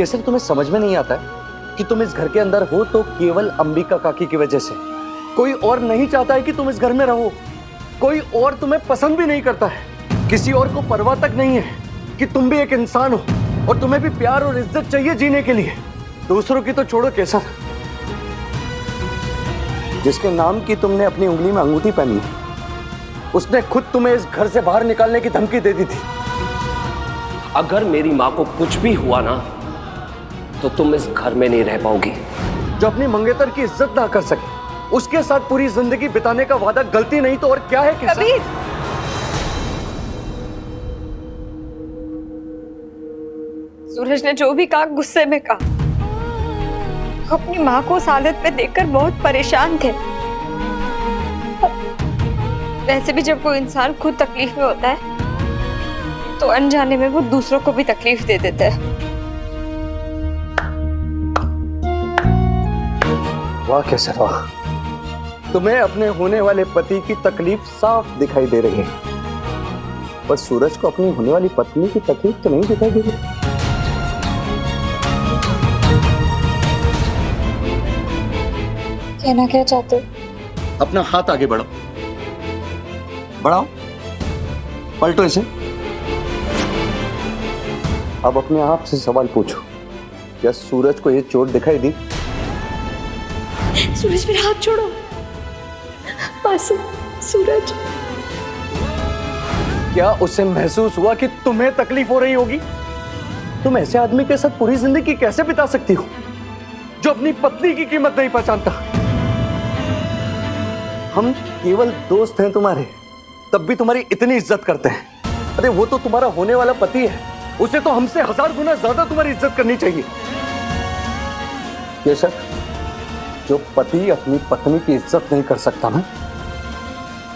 केसर, तुम्हें समझ में नहीं आता है कि तुम इस घर के अंदर हो तो केवल अंबिका काकी की वजह से। कोई और नहीं चाहता है कि तुम इस घर में रहो। कोई और तुम्हें पसंद भी नहीं करता है। किसी और को परवाह तक नहीं है कि तुम भी एक इंसान हो और तुम्हें भी प्यार और इज्जत चाहिए जीने के लिए। दूसरों की तो छोड़ो केसर, जिसके नाम की तुमने अपनी उंगली में अंगूठी पहनी है, उसने खुद तुम्हें इस घर से बाहर निकालने की धमकी दे दी थी। अगर मेरी माँ को कुछ भी हुआ ना तो तुम इस घर में नहीं रह पाओगी। जो अपनी मंगेतर की इज्जत ना कर सके उसके साथ पूरी जिंदगी बिताने का वादा गलती नहीं तो और क्या है केसर? कबीर, सूरज ने जो भी कहा गुस्से में कहा। वो अपनी माँ को उस हालत में देखकर बहुत परेशान थे। वैसे भी जब कोई इंसान खुद तकलीफ में होता है तो अनजाने में वो दूसरों को भी तकलीफ दे देता है। वाह केसर वाह, तुम्हें अपने होने वाले पति की तकलीफ साफ दिखाई दे रही है, पर सूरज को अपनी होने वाली पत्नी की तकलीफ तो नहीं दिखाई दे रही। कहना क्या चाहते हो? अपना हाथ आगे बढ़ाओ, बढ़ाओ, पलटो इसे। अब अपने आप से सवाल पूछो, क्या सूरज को ये चोट दिखाई दी? सूरज, मेरा हाथ छोड़ो। मासूम सूरज। क्या उसे महसूस हुआ कि तुम्हें तकलीफ हो रही होगी? तुम ऐसे आदमी के साथ पूरी जिंदगी कैसे बिता सकती हो जो अपनी पत्नी की कीमत नहीं पहचानता? हम केवल दोस्त हैं तुम्हारे, तब भी तुम्हारी इतनी इज्जत करते हैं। अरे वो तो तुम्हारा होने वाला पति है, उसे तो हमसे 1000 गुना ज्यादा तुम्हारी इज्जत करनी चाहिए। केशव, जो पति अपनी पत्नी की इज्जत नहीं कर सकता ना,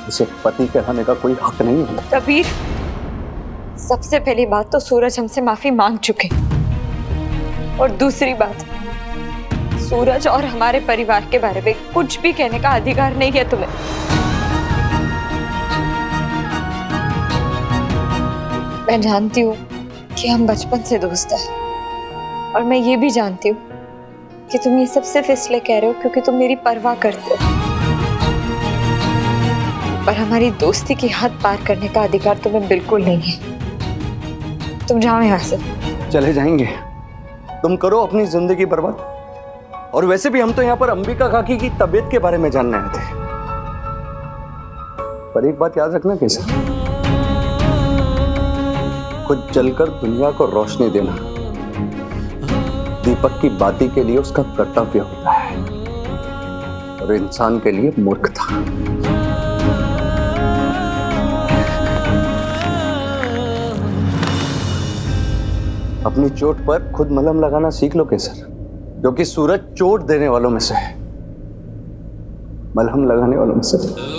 उसे पति कहलाने का कोई हक नहीं है। कबीर, सबसे पहली बात तो सूरज हमसे माफी मांग चुके, और दूसरी बात, सूरज और हमारे परिवार के बारे में कुछ भी कहने का अधिकार नहीं है तुम्हें। मैं जानती हूँ कि हम बचपन से दोस्त हैं, और मैं ये भी जानती हूँ कि तुम ये सब सिर्फ इसलिए कह रहे हो क्योंकि तुम मेरी परवाह करते हो, पर हमारी दोस्ती की हद पार करने का अधिकार तुम्हें बिल्कुल नहीं है। तुम जाओ यहाँ से। चले जाएंगे, तुम करो अपनी जिंदगी बर्बाद। और वैसे भी हम तो यहाँ पर अंबिका काकी की तबीयत के बारे में जानने आए थे। पर एक बात याद रखना केसर, खुद जलकर दुनिया को रोशनी देना दीपक की बाती के लिए उसका कर्तव्य होता है, और इंसान के लिए मूर्खता। अपनी चोट पर खुद मलहम लगाना सीख लो केसर, क्योंकि सूरज चोट देने वालों में से है, मलहम लगाने वालों में से नहीं।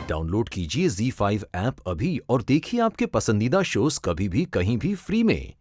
डाउनलोड कीजिए ZEE5 ऐप अभी और देखिए आपके पसंदीदा शोज कभी भी कहीं भी फ्री में।